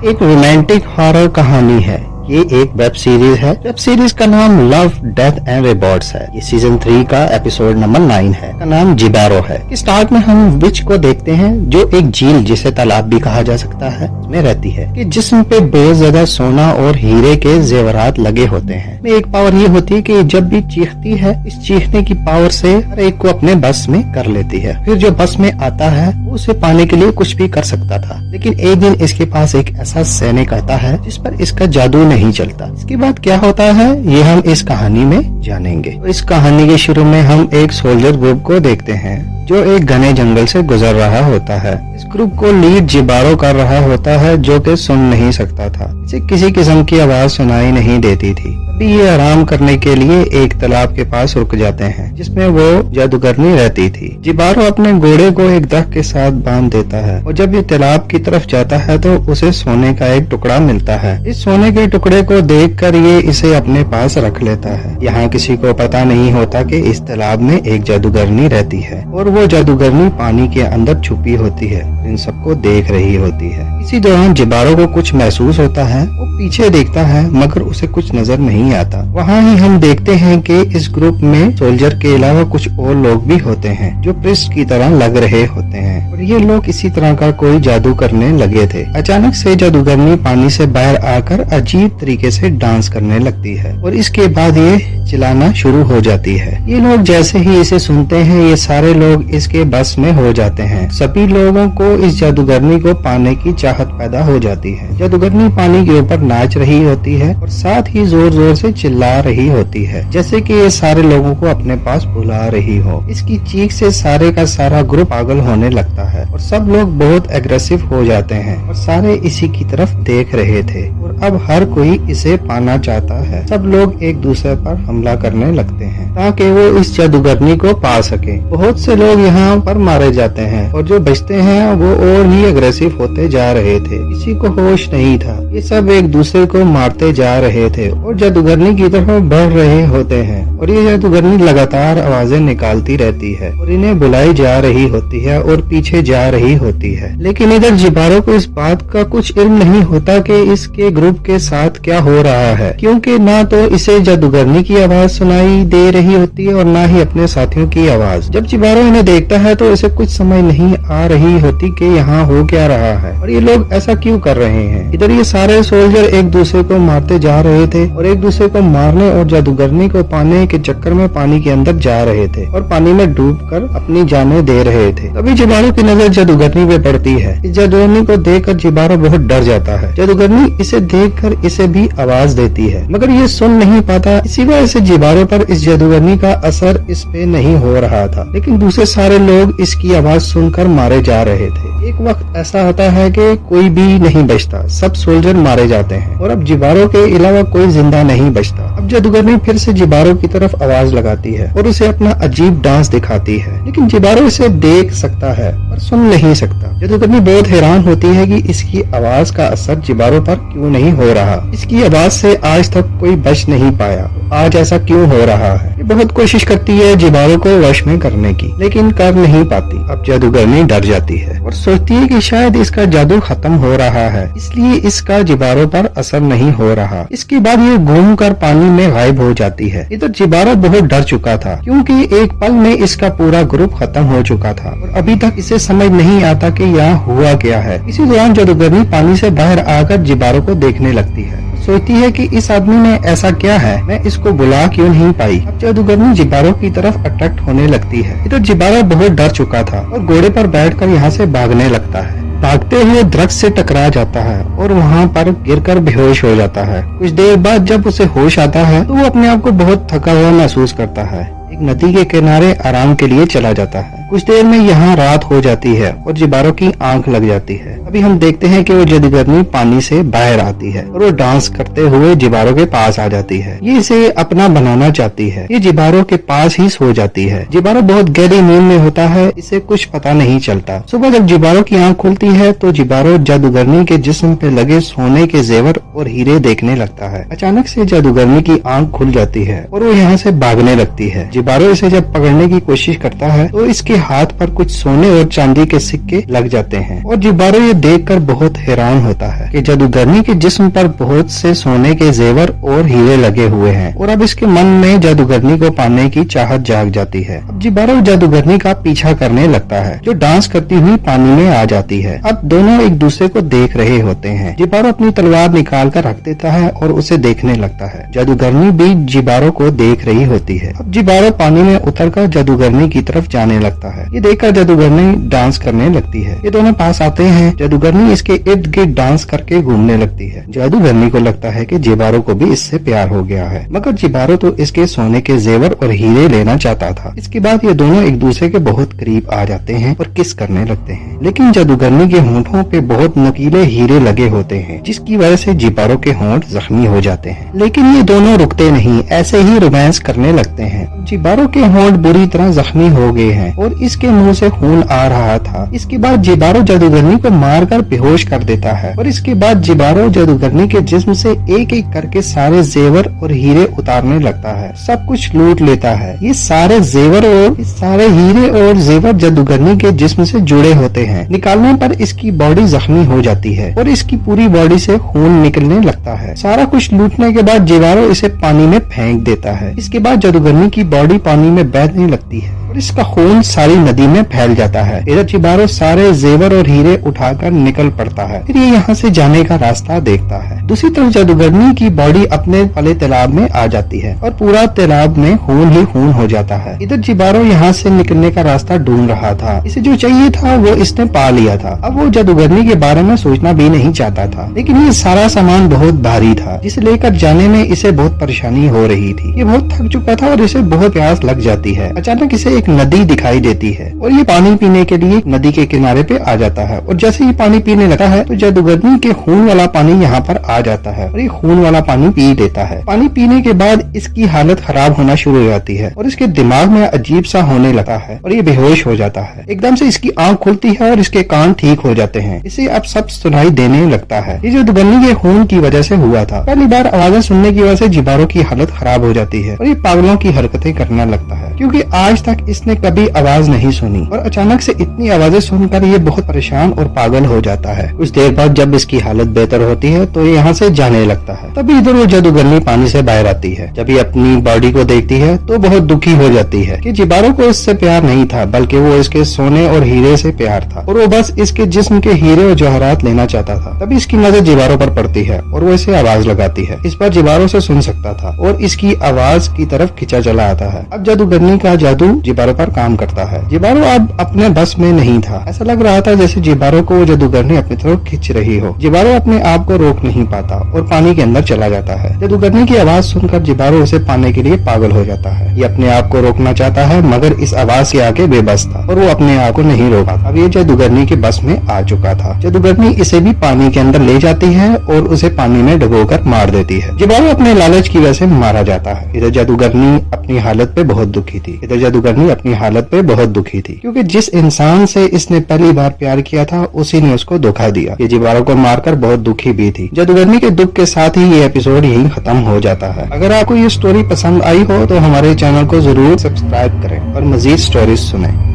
एक romantic horror कहानी है। ये एक वेब सीरीज है। वेब सीरीज का नाम लव डेथ एंड रिवॉर्ड्स है। ये सीजन 3 का एपिसोड नंबर 9 है। का नाम जिबारो है। स्टार्ट में हम विच को देखते हैं जो एक झील जिसे तालाब भी कहा जा सकता है में रहती है कि जिस्म पे बेहद ज्यादा सोना और हीरे के जेवरात लगे होते हैं। एक पावर ये होती है कि जब भी चीखती है इस चीखने की पावर से हर एक को अपने बस में कर लेती है। फिर जो बस में आता है वो उसे पाने के लिए कुछ भी कर सकता था, लेकिन एक दिन इसके पास एक ऐसा सैनिक आता है जिस पर इसका जादू नहीं चलता। इसके बाद क्या होता है ये हम इस कहानी में जानेंगे। तो इस कहानी के शुरू में हम एक सोल्जर ग्रुप को देखते हैं जो एक घने जंगल से गुजर रहा होता है। इस ग्रुप को लीड जिबारो कर रहा होता है जो कि सुन नहीं सकता था। इसे किसी किस्म की आवाज सुनाई नहीं देती थी। अभी ये आराम करने के लिए एक तालाब के पास रुक जाते हैं जिसमें वो जादूगरनी रहती थी। जिबारो अपने घोड़े को एक दख के साथ बांध देता है और जब ये तालाब की तरफ जाता है तो उसे सोने का एक टुकड़ा मिलता है। इस सोने के टुकड़े को देखकर ये इसे अपने पास रख लेता है। यहाँ किसी को पता नहीं होता कि इस तालाब में एक जादूगरनी रहती है और वो जादूगरनी पानी के अंदर छुपी होती है, इन सबको देख रही होती है। इसी दौरान जिबारो को कुछ महसूस होता है। वो पीछे देखता है मगर उसे कुछ नजर नहीं आता। वहाँ ही हम देखते हैं कि इस ग्रुप में सोल्जर के अलावा कुछ और लोग भी होते हैं जो प्रिस्ट की तरह लग रहे होते हैं और ये लोग इसी तरह का कोई जादू करने लगे थे। अचानक से जादूगरनी पानी से बाहर आकर अजीब तरीके से डांस करने लगती है और इसके बाद ये चिल्लाना शुरू हो जाती है। ये लोग जैसे ही इसे सुनते हैं ये सारे लोग इसके बस में हो जाते हैं। सभी लोगों को इस जादूगरनी को पाने की चाहत पैदा हो जाती है। जादूगरनी पानी के ऊपर नाच रही होती है और साथ ही जोर जोर से चिल्ला रही होती है जैसे कि ये सारे लोगों को अपने पास बुला रही हो। इसकी चीख से सारे का सारा ग्रुप पागल होने लगता है और सब लोग बहुत एग्रेसिव हो जाते हैं और सारे इसी की तरफ देख रहे थे और अब हर कोई इसे पाना चाहता है। सब लोग एक दूसरे पर हमला करने लगते हैं ताकि वो इस जादूगरनी को पा सके। बहुत से लोग यहाँ पर मारे जाते हैं और जो बचते हैं वो और ही एग्रेसिव होते जा रहे थे। किसी को होश नहीं था। ये सब एक दूसरे को मारते जा रहे थे और जादूगरनी की तरफ बढ़ रहे होते हैं और ये जादूगरनी लगातार आवाजें निकालती रहती है और इन्हें बुलाई जा रही होती है और पीछे जा रही होती है। लेकिन इधर जिबारो को इस बात का कुछ इल्म नहीं होता कि इसके ग्रुप के साथ क्या हो रहा है, क्योंकि ना तो इसे जादूगरनी की आवाज सुनाई दे रही होती है और ना ही अपने साथियों की आवाज। जब जिबारो इन्हें देखता है तो इसे कुछ समझ नहीं आ रही होती कि यहाँ हो क्या रहा है और ये लोग ऐसा क्यों कर रहे हैं। इधर ये सारे सोल्जर एक दूसरे को मारते जा रहे थे और एक दूसरे को मारने और जादूगरनी को पाने के चक्कर में पानी के अंदर जा रहे थे और पानी में डूबकर अपनी जानें दे रहे थे। तभी जिबारो की नजर जादूगरनी पे पड़ती है। इस जादूगरनी को देखकर जिबारो बहुत डर जाता है। जादूगरनी इसे देखकर इसे भी आवाज देती है मगर ये सुन नहीं पाता। इसी वजह से जिबारो पर इस जादूगरनी का असर इस पे नहीं हो रहा था, लेकिन दूसरे सारे लोग इसकी आवाज सुनकर मारे जा रहे थे। एक वक्त ऐसा आता है कि कोई भी नहीं बचता, सब सोल्जर मारे जाते हैं और अब जिबारो के अलावा कोई जिंदा नहीं बचता। अब जादूगरनी फिर से जिबारो की तरफ आवाज लगाती है और उसे अपना अजीब डांस दिखाती है, लेकिन जिबारो इसे देख सकता है पर सुन नहीं सकता। जादूगरनी बहुत हैरान होती है कि इसकी आवाज का असर जिबारो पर क्यों नहीं हो रहा। इसकी आवाज से आज तक कोई बच नहीं पाया, आज ऐसा क्यों हो रहा है। ये बहुत कोशिश करती है जिबारो को वश में करने की, लेकिन कर नहीं पाती। अब जादूगरनी डर जाती है और सोचती है कि शायद इसका जादू खत्म हो रहा है, इसलिए इसका जिबारो पर असर नहीं हो रहा। इसके बाद ये घूमकर पानी में गायब हो जाती है। इधर जिबारो बहुत डर चुका था क्योंकि एक पल में इसका पूरा ग्रुप खत्म हो चुका था और अभी तक इसे समझ नहीं आता कि यहाँ हुआ क्या है। इसी दौरान जादूगरनी पानी से बाहर आकर जिबारो को देखने लगती है। सोचती है कि इस आदमी ने ऐसा क्या है, मैं इसको बुला क्यों नहीं पाई। अब जादूगरनी जिबारो की तरफ अट्रैक्ट होने लगती है। इधर जिबारो बहुत डर चुका था और घोड़े पर बैठकर यहाँ से भागने लगता है। भागते हुए दरख्त से टकरा जाता है और वहाँ पर गिरकर बेहोश हो जाता है। कुछ देर बाद जब उसे होश आता है तो वो अपने आप को बहुत थका हुआ महसूस करता है। एक नदी के किनारे आराम के लिए चला जाता है। कुछ देर में यहाँ रात हो जाती है और जिबारो की आंख लग जाती है। अभी हम देखते हैं कि वो जादूगरनी पानी से बाहर आती है और वो डांस करते हुए जिबारो के पास आ जाती है। ये इसे अपना बनाना चाहती है। ये जिबारो के पास ही सो जाती है। जिबारो बहुत गहरी नींद में होता है, इसे कुछ पता नहीं चलता। सुबह जब जिबारो की आंख खुलती है तो जिबारो जादूगरनी के जिस्म पे लगे सोने के जेवर और हीरे देखने लगता है। अचानक से जादूगरनी की आंख खुल जाती है और वो यहाँ से भागने लगती है। जिबारो इसे जब पकड़ने की कोशिश करता है तो इसके हाथ पर कुछ सोने और चांदी के सिक्के लग जाते हैं और जिबारो ये देखकर बहुत हैरान होता है कि जादूगरनी के जिस्म पर बहुत से सोने के जेवर और हीरे लगे हुए हैं और अब इसके मन में जादूगरनी को पाने की चाहत जाग जाती है। अब जिबारो जादूगरनी का पीछा करने लगता है जो डांस करती हुई पानी में आ जाती है। अब दोनों एक दूसरे को देख रहे होते हैं। जिबारो अपनी तलवार निकाल कर रख देता है और उसे देखने लगता है। जादूगरनी भी जिबारो को देख रही होती है। अब जिबारो पानी में उतरकर जादूगरनी की तरफ जाने लगता है। ये देखकर जादूगरनी डांस करने लगती है। ये दोनों पास आते हैं। जादूगरनी इसके इर्द गिर्द डांस करके घूमने लगती है। जादूगरनी को लगता है कि जिबारो को भी इससे प्यार हो गया है, मगर जिबारो तो इसके सोने के जेवर और हीरे लेना चाहता था। इसके बाद ये दोनों एक दूसरे के बहुत करीब आ जाते हैं और किस करने लगते हैं, लेकिन जादूगरनी के होंठों पे बहुत नुकीले हीरे लगे होते हैं जिसकी वजह से जिबारो के होंठ जख्मी हो जाते हैं। लेकिन ये दोनों रुकते नहीं, ऐसे ही रोमांस करने लगते हैं। जिबारो के होंठ बुरी तरह जख्मी हो गए हैं और इसके मुंह से खून आ रहा था। इसके बाद जिबारो जादूगरनी को मारकर बेहोश कर देता है और इसके बाद जिबारो जादूगरनी के जिस्म से एक एक करके सारे जेवर और हीरे उतारने लगता है, सब कुछ लूट लेता है। ये सारे हीरे और जेवर जादूगरनी के जिस्म से जुड़े होते हैं। निकालने पर इसकी बॉडी जख्मी हो जाती है और इसकी पूरी बॉडी से खून निकलने लगता है। सारा कुछ लूटने के बाद जिबारो इसे पानी में फेंक देता है। इसके बाद जादूगरनी की बॉडी पानी में बहने लगती है और इसका खून सारी नदी में फैल जाता है। इधर जिबारो सारे जेवर और हीरे उठाकर निकल पड़ता है। फिर ये यहाँ से जाने का रास्ता देखता है। दूसरी तरफ जादूगरनी की बॉडी अपने वाले तालाब में आ जाती है और पूरा तालाब में खून ही खून हो जाता है। इधर जिबारो यहाँ से निकलने का रास्ता ढूंढ रहा था। इसे जो चाहिए था वो इसने पा लिया था। अब वो जादूगरनी के बारे में सोचना भी नहीं चाहता था, लेकिन ये सारा सामान बहुत भारी था जिसे लेकर जाने में इसे बहुत परेशानी हो रही थी। ये बहुत थक चुका था और इसे बहुत प्यास लग जाती है। अचानक इसे एक नदी दिखाई देती है और ये पानी पीने के लिए नदी के किनारे पे आ जाता है और जैसे ही पानी पीने लगता है तो जादूगरनी के खून वाला पानी यहाँ पर आ जाता है और ये खून वाला पानी पी लेता है। पानी पीने के बाद इसकी हालत खराब होना शुरू हो जाती है और इसके दिमाग में अजीब सा होने लगता है और ये बेहोश हो जाता है। एकदम से इसकी आंख खुलती है और इसके कान ठीक हो जाते हैं। इसे अब सब सुनाई देने लगता है। ये जादूगरनी के खून की वजह से हुआ था। पहली बार आवाजें सुनने की वजह से जिबारो की हालत खराब हो जाती है और ये पागलों की हरकतें करने लगता है क्योंकि आज तक इसने कभी आवाज नहीं सुनी और अचानक से इतनी आवाजें सुनकर ये बहुत परेशान और पागल हो जाता है। कुछ देर बाद जब इसकी हालत बेहतर होती है तो ये यहाँ से जाने लगता है। तभी इधर वो जादूगरनी पानी से बाहर आती है। जब ये अपनी बॉडी को देखती है तो बहुत दुखी हो जाती है कि जिबारो को इससे प्यार नहीं था, बल्कि वो इसके सोने और हीरे से प्यार था और वो बस इसके जिस्म के हीरे और जवाहरात लेना चाहता था। तभी इसकी नजर जिबारो पर पड़ती है और वो इसे आवाज लगाती है। इस पर जिबारो से सुन सकता था और इसकी आवाज की तरफ खिंचा चला आता है। अब जादूगरनी का जादू जिबारो पर काम करता है। जिबारो अब अपने बस में नहीं था। ऐसा लग रहा था जैसे जिबारो को वो जादूगरनी अपनी तरफ खींच रही हो। जिबारो अपने आप को रोक नहीं पाता और पानी के अंदर चला जाता है। जादूगरनी की आवाज सुनकर जिबारो उसे पाने के लिए पागल हो जाता है। ये अपने आप को रोकना चाहता है मगर इस आवाज के आगे बेबस था और वो अपने आप को नहीं रोका। अब ये जादूगरनी के बस में आ चुका था। जादूगरनी इसे भी पानी के अंदर ले जाती है और उसे पानी में डुबोकर मार देती है। जिबारो अपने लालच की वजह से मारा जाता है। इधर जादूगरनी अपनी हालत पे बहुत दुखी थी क्योंकि जिस इंसान से इसने पहली बार प्यार किया था उसी ने उसको धोखा दिया। ये जिबारो को मारकर बहुत दुखी भी थी। जादूगरनी के दुख के साथ ही ये एपिसोड यहीं खत्म हो जाता है। अगर आपको ये स्टोरी पसंद आई हो तो हमारे चैनल को जरूर सब्सक्राइब करें और मजीद स्टोरीज सुनें।